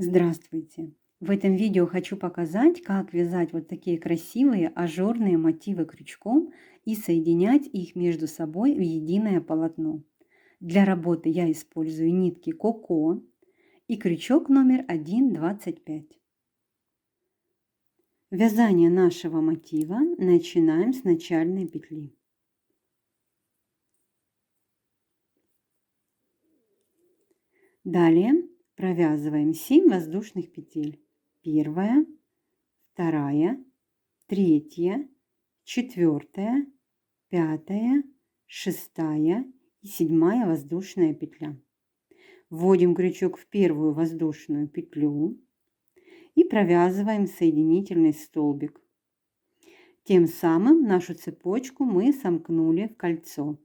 Здравствуйте! В этом видео хочу показать, как вязать вот такие красивые ажурные мотивы крючком и соединять их между собой в единое полотно. Для работы я использую нитки Коко и крючок номер 1,25. Вязание нашего мотива начинаем с начальной петли. Далее провязываем 7 воздушных петель. Первая, вторая, третья, четвертая, пятая, шестая и седьмая воздушная петля. Вводим крючок в первую воздушную петлю и провязываем соединительный столбик. Тем самым нашу цепочку мы сомкнули в кольцо.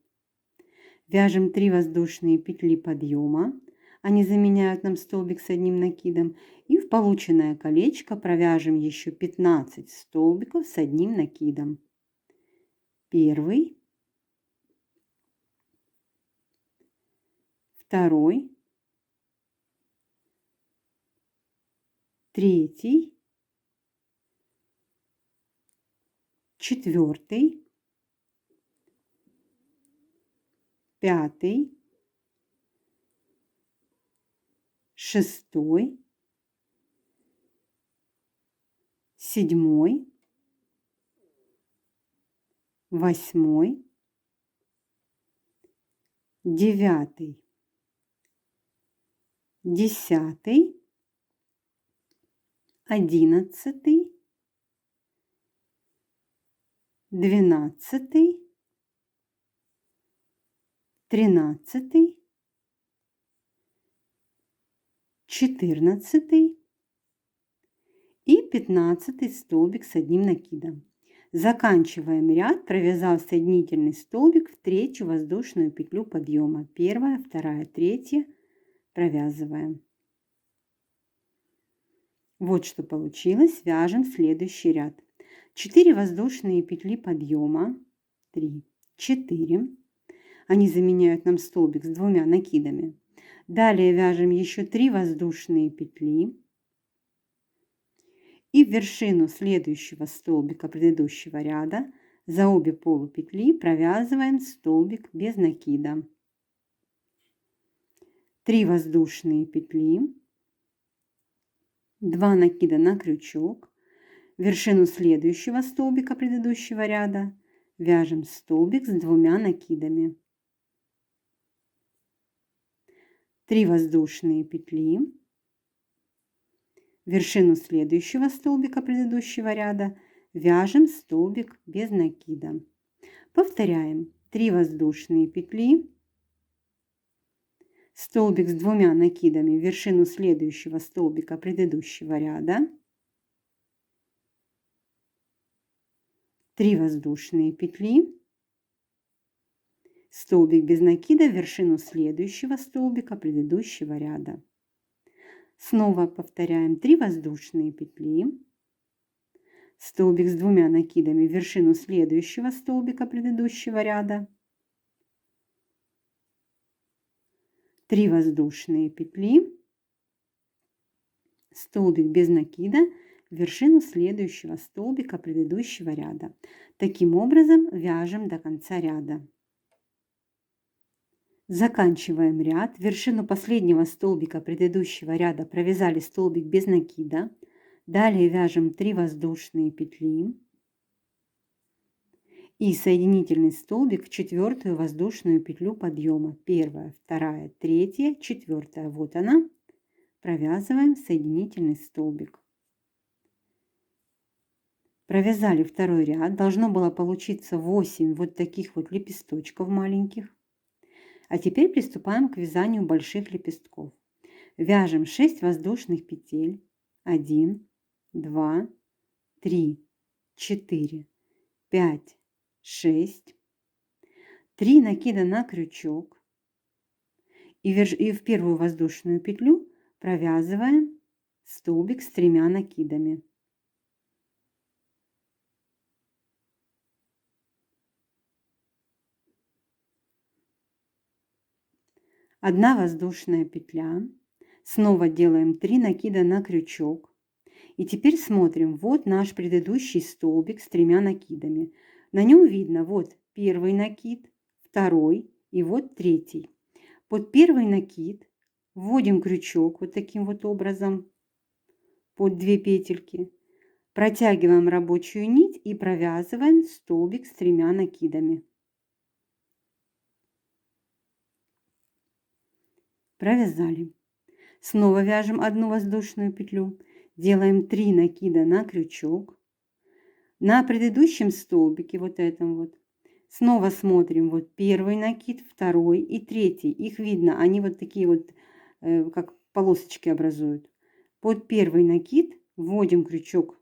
Вяжем 3 воздушные петли подъема. Они заменяют нам столбик с одним накидом. И в полученное колечко провяжем еще 15 столбиков с одним накидом. Первый, второй, третий, четвертый, пятый, шестой, седьмой, восьмой, девятый, десятый, 11, 12, 13, 14 и 15 столбик с одним накидом. Заканчиваем ряд, провязав соединительный столбик в третью воздушную петлю подъема. Первая, вторая, третья. Провязываем. Вот что получилось. Вяжем следующий ряд. 4 воздушные петли подъема. 3, 4. Они заменяют нам столбик с двумя накидами. Далее вяжем еще 3 воздушные петли. И в вершину следующего столбика предыдущего ряда за обе полупетли провязываем столбик без накида. 3 воздушные петли, 2 накида на крючок, в вершину следующего столбика предыдущего ряда вяжем столбик с двумя накидами. 3 воздушные петли, в вершину следующего столбика предыдущего ряда вяжем столбик без накида. Повторяем. 3 воздушные петли, столбик с двумя накидами в вершину следующего столбика предыдущего ряда, 3 воздушные петли, столбик без накида в вершину следующего столбика предыдущего ряда. Снова повторяем. 3 воздушные петли, столбик с двумя накидами в вершину следующего столбика предыдущего ряда, 3 воздушные петли, столбик без накида в вершину следующего столбика предыдущего ряда. Таким образом вяжем до конца ряда. Заканчиваем ряд. В вершину последнего столбика предыдущего ряда провязали столбик без накида. Далее вяжем 3 воздушные петли и соединительный столбик в четвертую воздушную петлю подъема. Первая, вторая, третья, четвертая. Вот она. Провязываем соединительный столбик. Провязали второй ряд. Должно было получиться 8 вот таких вот лепесточков маленьких. А теперь приступаем к вязанию больших лепестков. Вяжем 6 воздушных петель. 1, 2, 3, 4, 5, 6. 3 накида на крючок. И в первую воздушную петлю провязываем столбик с 3 накидами. Одна воздушная петля, Снова делаем 3 накида на крючок. И теперь смотрим, вот наш предыдущий столбик с 3 накидами. На нем видно вот первый накид, второй и вот третий. Под первый накид вводим крючок вот таким вот образом под 2 петельки. Протягиваем рабочую нить и провязываем столбик с 3 накидами. Провязали. Снова вяжем одну воздушную петлю. Делаем 3 накида на крючок. На предыдущем столбике, вот этом вот, снова смотрим, вот первый накид, второй и третий. Их видно, они вот такие вот, как полосочки образуют. Под первый накид вводим крючок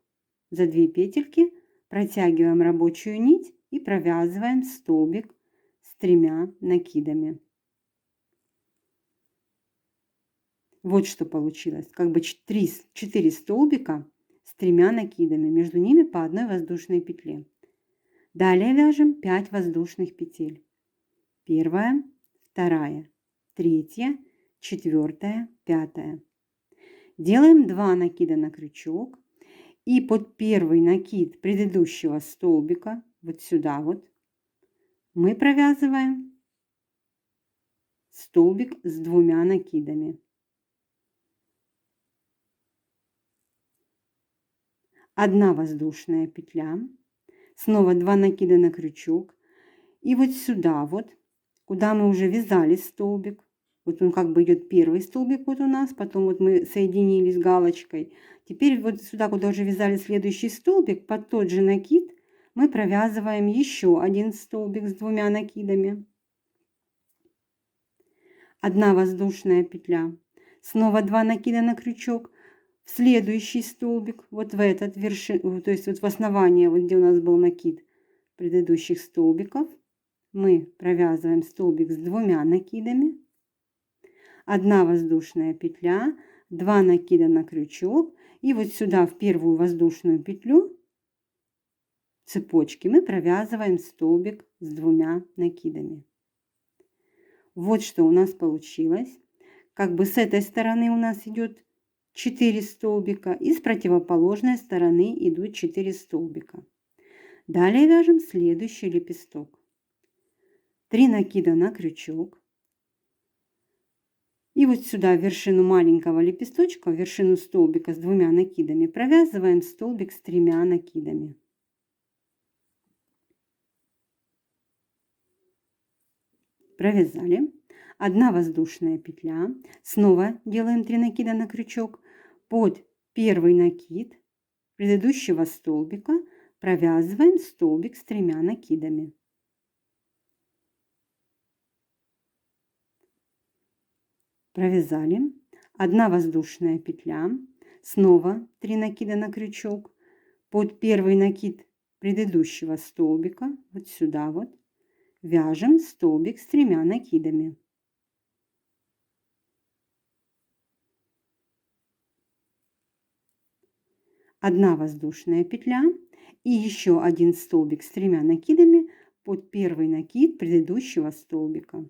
за 2 петельки, протягиваем рабочую нить и провязываем столбик с 3 накидами. Вот что получилось. Как бы 4 столбика с 3 накидами. Между ними по одной воздушной петле. Далее вяжем 5 воздушных петель. Первая, вторая, третья, четвертая, пятая. Делаем 2 накида на крючок. И под первый накид предыдущего столбика, вот сюда вот, мы провязываем столбик с 2 накидами. Одна воздушная петля, снова 2 накида на крючок, и вот сюда вот, куда мы уже вязали столбик, вот он как бы идет первый столбик вот у нас, потом вот мы соединились галочкой, теперь вот сюда, куда уже вязали следующий столбик, под тот же накид мы провязываем еще один столбик с 2 накидами. Одна воздушная петля, снова 2 накида на крючок, в следующий столбик, вот в этот вершину, то есть вот в основание, вот где у нас был накид предыдущих столбиков, мы провязываем столбик с 2 накидами, одна воздушная петля, 2 накида на крючок, и вот сюда в первую воздушную петлю цепочки мы провязываем столбик с 2 накидами. Вот что у нас получилось. Как бы с этой стороны у нас идет 4 столбика, и с противоположной стороны идут 4 столбика. Далее вяжем следующий лепесток. 3 накида на крючок. И вот сюда в вершину маленького лепесточка, в вершину столбика с 2 накидами провязываем столбик с 3 накидами. Провязали. Одна воздушная петля. Снова делаем 3 накида на крючок. Под первый накид предыдущего столбика провязываем столбик с 3 накидами. Провязали. Одна воздушная петля. Снова 3 накида на крючок. Под первый накид предыдущего столбика, вот сюда вот, вяжем столбик с 3 накидами. Одна воздушная петля и еще один столбик с 3 накидами под первый накид предыдущего столбика.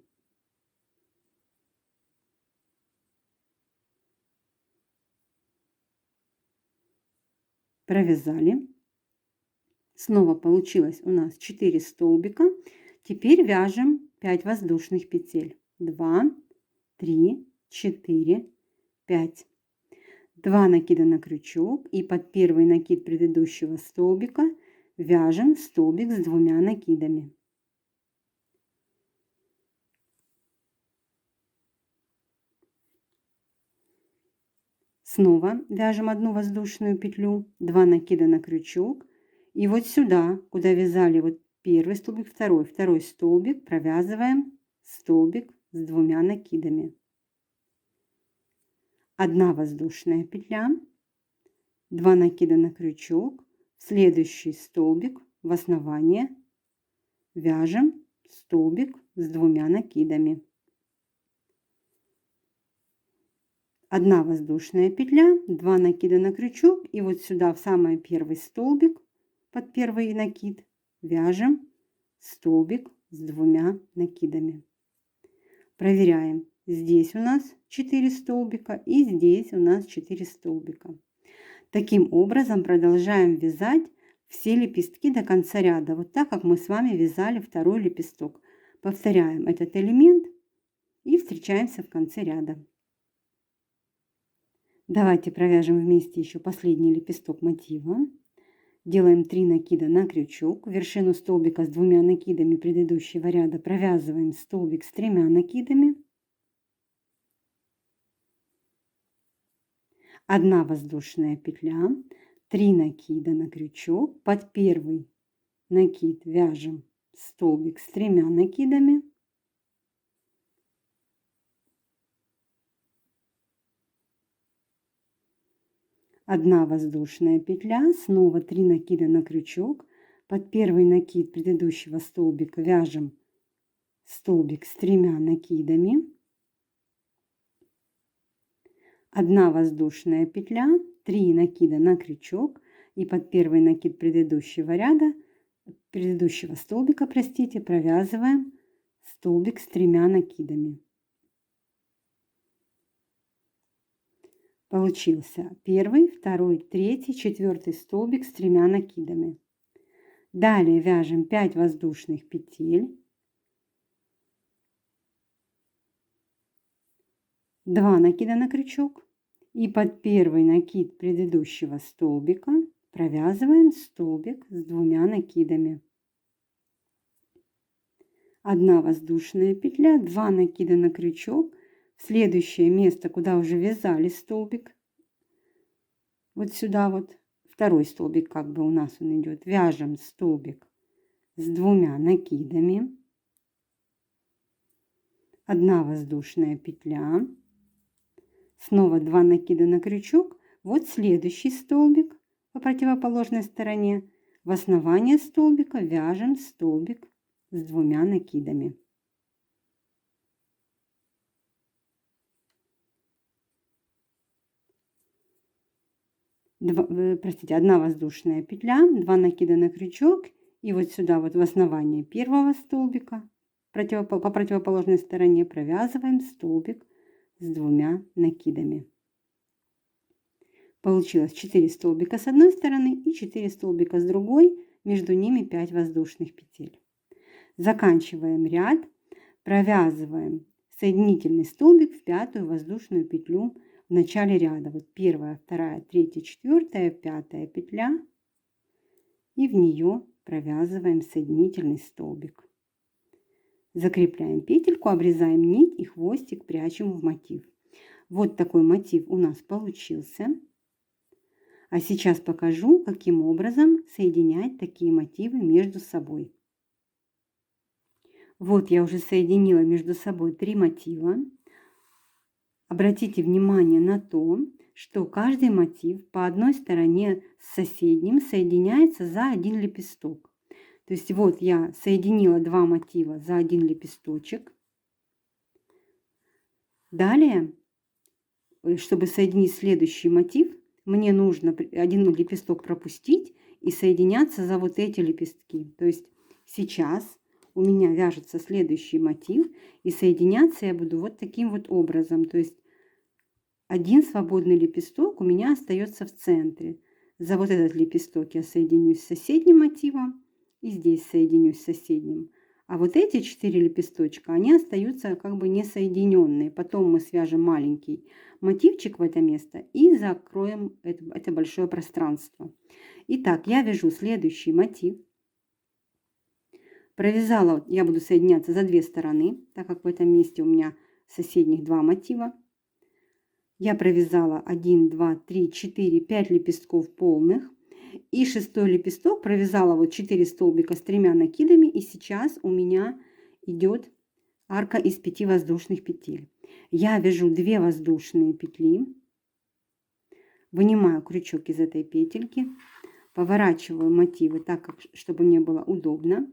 Провязали. Снова получилось у нас 4 столбика. Теперь вяжем 5 воздушных петель. 2, 3, 4, 5. 2 накида на крючок, и под первый накид предыдущего столбика вяжем столбик с 2 накидами. Снова вяжем одну воздушную петлю, 2 накида на крючок, и вот сюда, куда вязали вот первый столбик, второй столбик, провязываем столбик с 2 накидами. Одна воздушная петля, 2 накида на крючок, в следующий столбик в основание вяжем столбик с 2 накидами. Одна воздушная петля, 2 накида на крючок, и вот сюда в самый первый столбик под первый накид вяжем столбик с 2 накидами. Проверяем. здесь у нас 4 столбика и здесь у нас 4 столбика. Таким образом продолжаем вязать все лепестки до конца ряда, вот так как мы с вами вязали второй лепесток. Повторяем этот элемент и встречаемся в конце ряда. Давайте провяжем вместе еще последний лепесток мотива. Делаем 3 накида на крючок. В вершину столбика с 2 накидами предыдущего ряда провязываем столбик с 3 накидами. 1 воздушная петля, 3 накида на крючок. Под первый накид вяжем столбик с 3 накидами. 1 воздушная петля, снова 3 накида на крючок. Под первый накид предыдущего столбика вяжем столбик с 3 накидами. 1 воздушная петля, 3 накида на крючок и под первый накид предыдущего столбика, провязываем столбик с 3 накидами. Получился первый, второй, третий, четвертый столбик с 3 накидами. Далее вяжем 5 воздушных петель, 2 накида на крючок и под первый накид предыдущего столбика провязываем столбик с 2 накидами. 1 воздушная петля, 2 накида на крючок. В следующее место, куда уже вязали столбик, вот сюда вот, второй столбик как бы у нас он идет, вяжем столбик с 2 накидами, 1 воздушная петля, снова 2 накида на крючок. Вот следующий столбик по противоположной стороне. В основание столбика вяжем столбик с 2 накидами. Простите, 1 воздушная петля, 2 накида на крючок и вот сюда вот в основание первого столбика по противоположной стороне провязываем столбик с 2 накидами. Получилось 4 столбика с одной стороны и 4 столбика с другой, между ними 5 воздушных петель. Заканчиваем ряд, провязываем соединительный столбик в 5-ю воздушную петлю в начале ряда. Вот 1, 2, 3, 4, 5 петля и в нее провязываем соединительный столбик. Закрепляем петельку, обрезаем нить и хвостик прячем в мотив. Вот такой мотив у нас получился. А сейчас покажу, каким образом соединять такие мотивы между собой. Вот я уже соединила между собой 3 мотива. Обратите внимание на то, что каждый мотив по одной стороне с соседним соединяется за один лепесток. То есть вот я соединила 2 мотива за один лепесточек. Далее, чтобы соединить следующий мотив, мне нужно один лепесток пропустить и соединяться за вот эти лепестки. То есть сейчас у меня вяжется следующий мотив, и соединяться я буду вот таким вот образом. То есть один свободный лепесток у меня остается в центре. За вот этот лепесток я соединюсь с соседним мотивом и здесь соединюсь с соседним. А вот эти 4 лепесточка, они остаются как бы не соединенные. Потом мы свяжем маленький мотивчик в это место и закроем это большое пространство. Итак, я вяжу следующий мотив. Провязала, я буду соединяться за 2 стороны, так как в этом месте у меня соседних 2 мотива. Я провязала 1, 2, 3, 4, 5 лепестков полных. И 6-й лепесток провязала вот 4 столбика с 3 накидами. И сейчас у меня идет арка из 5 воздушных петель. Я вяжу 2 воздушные петли. Вынимаю крючок из этой петельки. Поворачиваю мотивы так, чтобы мне было удобно.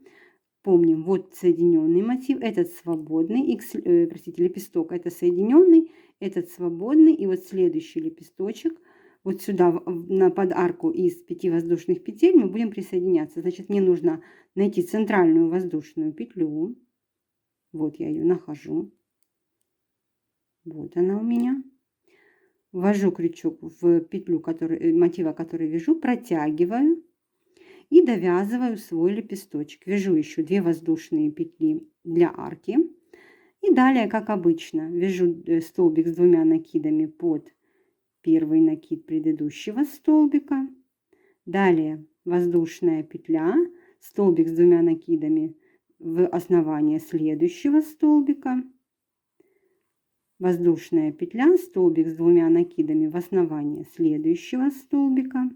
Помним, вот соединенный мотив, этот свободный, лепесток это соединенный, этот свободный, и вот следующий лепесточек, вот сюда под арку из 5 воздушных петель мы будем присоединяться. Значит, мне нужно найти центральную воздушную петлю, вот я ее нахожу, Вот она у меня. Ввожу крючок в петлю мотива, который вяжу, протягиваю и довязываю свой лепесточек. Вяжу еще 2 воздушные петли для арки. И далее, как обычно, вяжу столбик с 2 накидами под первый накид предыдущего столбика. Далее воздушная петля, столбик с 2 накидами в основание следующего столбика. Воздушная петля, столбик с 2 накидами в основание следующего столбика.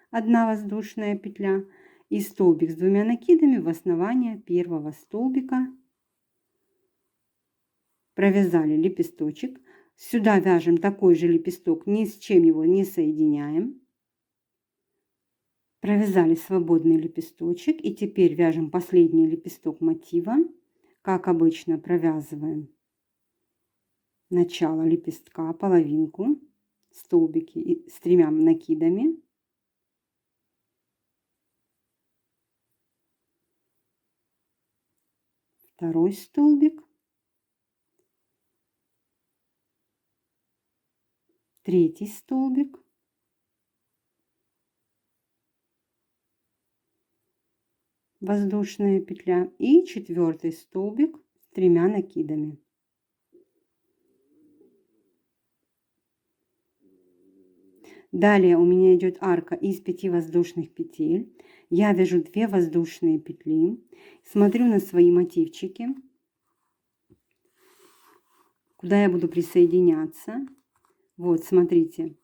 1 воздушная петля и столбик с 2 накидами в основание первого столбика. Провязали лепесточек. Сюда вяжем такой же лепесток, ни с чем его не соединяем. Провязали свободный лепесточек и теперь вяжем последний лепесток мотива. Как обычно, провязываем начало лепестка, половинку, столбики с 3 накидами. Второй столбик. Третий столбик. Воздушная петля и 4 столбик с 3 накидами. Далее у меня идет арка из 5 воздушных петель. Я вяжу 2 воздушные петли. Смотрю на свои мотивчики, куда я буду присоединяться. Вот, смотрите,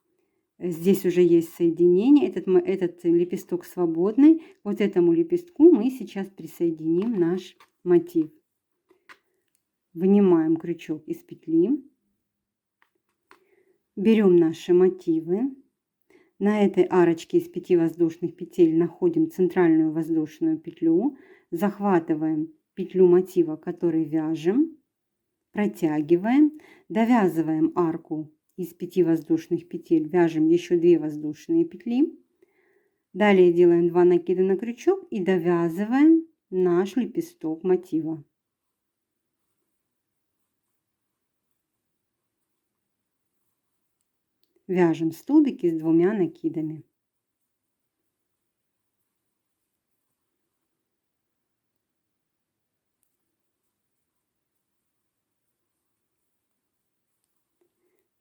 здесь уже есть соединение. Этот лепесток свободный. Вот этому лепестку мы сейчас присоединим наш мотив. Вынимаем крючок из петли. Берем наши мотивы. На этой арочке из 5 воздушных петель находим центральную воздушную петлю. Захватываем петлю мотива, который вяжем. Протягиваем. Довязываем арку из 5 воздушных петель. Вяжем еще 2 воздушные петли. Далее делаем 2 накида на крючок и довязываем наш лепесток мотива. Вяжем столбики с 2 накидами.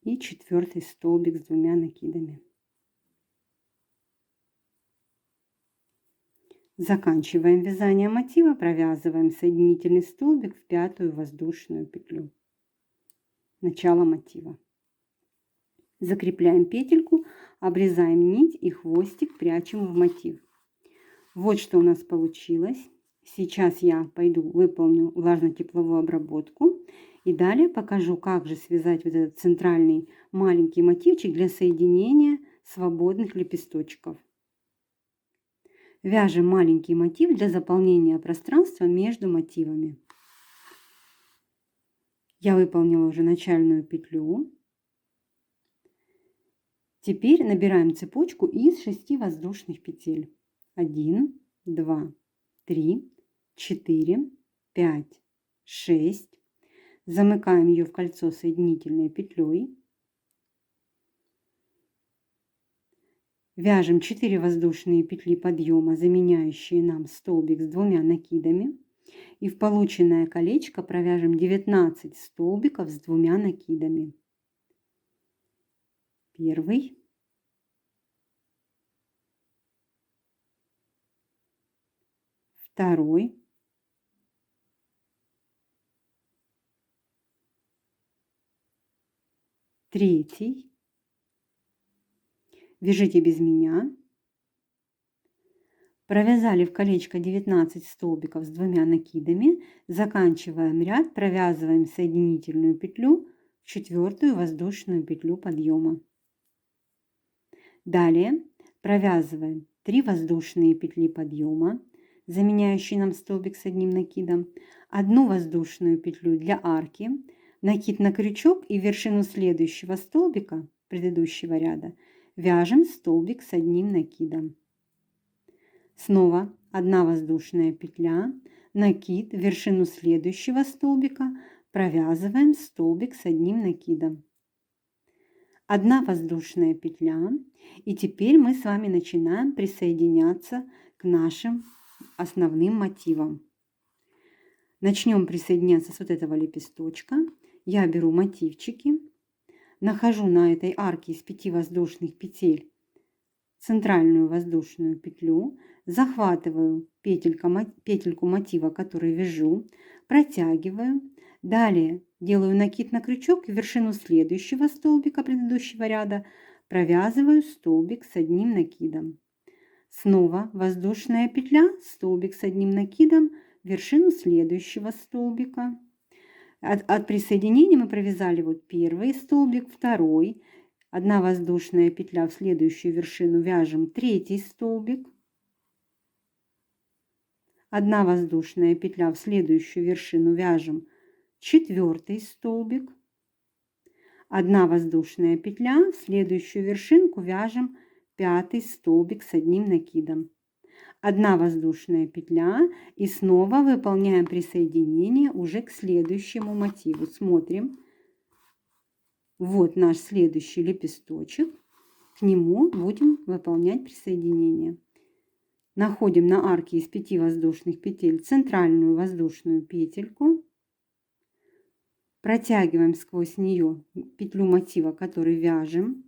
И 4 столбик с 2 накидами. Заканчиваем вязание мотива, провязываем соединительный столбик в 5 воздушную петлю. Начало мотива. Закрепляем петельку, обрезаем нить и хвостик прячем в мотив. Вот что у нас получилось. Сейчас я пойду выполню влажно-тепловую обработку и далее покажу, как же связать вот этот центральный маленький мотивчик для соединения свободных лепесточков. Вяжем маленький мотив для заполнения пространства между мотивами. Я выполнила уже начальную петлю. Теперь набираем цепочку из 6 воздушных петель. 1, 2, 3, 4, 5, 6. Замыкаем ее в кольцо соединительной петлей. Вяжем 4 воздушные петли подъема, заменяющие нам столбик с 2 накидами. И в полученное колечко провяжем 19 столбиков с 2 накидами. Первый. Второй. Третий. Вяжите без меня. Провязали в колечко 19 столбиков с 2 накидами. Заканчиваем ряд, провязываем соединительную петлю в 4 воздушную петлю подъема. Далее провязываем 3 воздушные петли подъема, заменяющие нам столбик с 1 накидом, 1 воздушную петлю для арки, накид на крючок и в вершину следующего столбика предыдущего ряда вяжем столбик с 1 накидом. Снова 1 воздушная петля, накид, в вершину следующего столбика, провязываем столбик с одним накидом. Одна воздушная петля. И теперь мы с вами начинаем присоединяться к нашим основным мотивам. Начнем присоединяться с вот этого лепесточка. Я беру мотивчики, нахожу на этой арке из 5 воздушных петель центральную воздушную петлю, захватываю петельку мотива, который вяжу, протягиваю, далее делаю накид на крючок и в вершину следующего столбика предыдущего ряда провязываю столбик с одним накидом. Снова воздушная петля, столбик с одним накидом, вершину следующего столбика. От присоединения мы провязали вот первый столбик, второй, одна воздушная петля в следующую вершину, вяжем третий столбик, одна воздушная петля в следующую вершину, вяжем четвертый столбик, одна воздушная петля в следующую вершинку, вяжем пятый столбик с одним накидом. Одна воздушная петля и снова выполняем присоединение уже к следующему мотиву. Смотрим. Вот наш следующий лепесточек. К нему будем выполнять присоединение. Находим на арке из 5 воздушных петель центральную воздушную петельку. Протягиваем сквозь нее петлю мотива, который вяжем.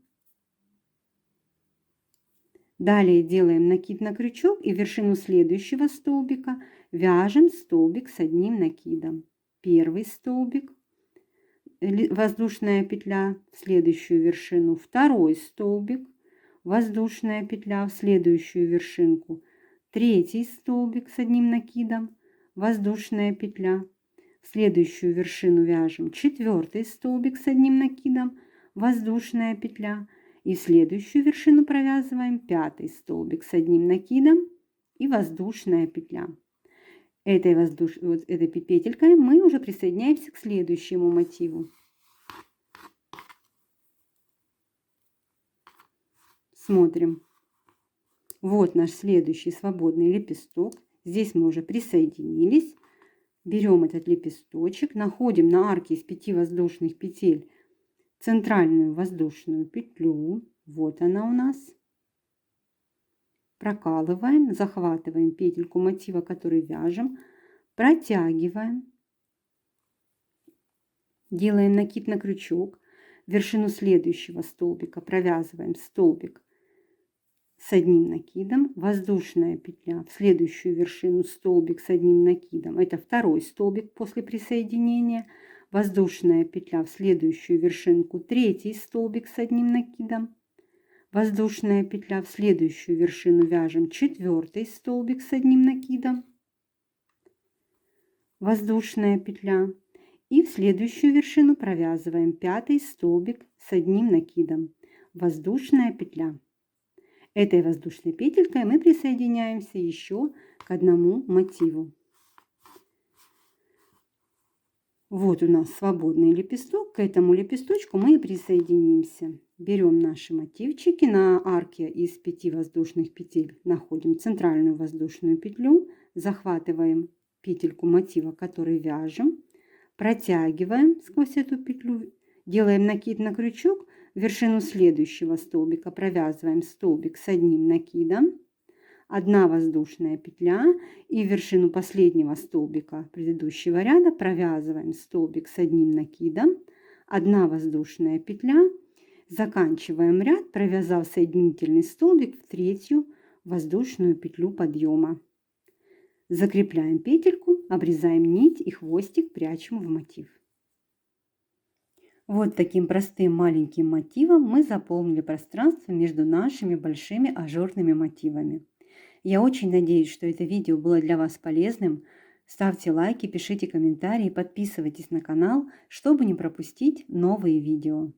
Далее делаем накид на крючок и в вершину следующего столбика вяжем столбик с одним накидом. Первый столбик, воздушная петля в следующую вершину, второй столбик, воздушная петля в следующую вершинку, третий столбик с одним накидом, воздушная петля, в следующую вершину вяжем четвертый столбик с одним накидом, воздушная петля, и в следующую вершину провязываем пятый столбик с одним накидом и воздушная петля. Этой петелькой мы уже присоединяемся к следующему мотиву. Смотрим. Вот наш следующий свободный лепесток. Здесь мы уже присоединились. Берем этот лепесточек, находим на арке из 5 воздушных петель центральную воздушную петлю. Вот она у нас. Прокалываем, захватываем петельку мотива, который вяжем, протягиваем, делаем накид на крючок, вершину следующего столбика провязываем столбик с одним накидом, воздушная петля в следующую вершину, столбик с одним накидом, это второй столбик после присоединения, воздушная петля в следующую вершинку, третий столбик с одним накидом, воздушная петля в следующую вершину, вяжем четвертый столбик с одним накидом, воздушная петля, и в следующую вершину провязываем пятый столбик с одним накидом, воздушная петля. Этой воздушной петелькой мы присоединяемся еще к одному мотиву. Вот у нас свободный лепесток. К этому лепесточку мы и присоединимся. Берем наши мотивчики. На арке из 5 воздушных петель находим центральную воздушную петлю. Захватываем петельку мотива, который вяжем. Протягиваем сквозь эту петлю. Делаем накид на крючок. В вершину следующего столбика провязываем столбик с одним накидом. Одна воздушная петля и в вершину последнего столбика предыдущего ряда провязываем столбик с одним накидом, одна воздушная петля, заканчиваем ряд, провязав соединительный столбик в третью воздушную петлю подъема. Закрепляем петельку, обрезаем нить и хвостик прячем в мотив. Вот таким простым маленьким мотивом мы заполнили пространство между нашими большими ажурными мотивами. Я очень надеюсь, что это видео было для вас полезным. Ставьте лайки, пишите комментарии, подписывайтесь на канал, чтобы не пропустить новые видео.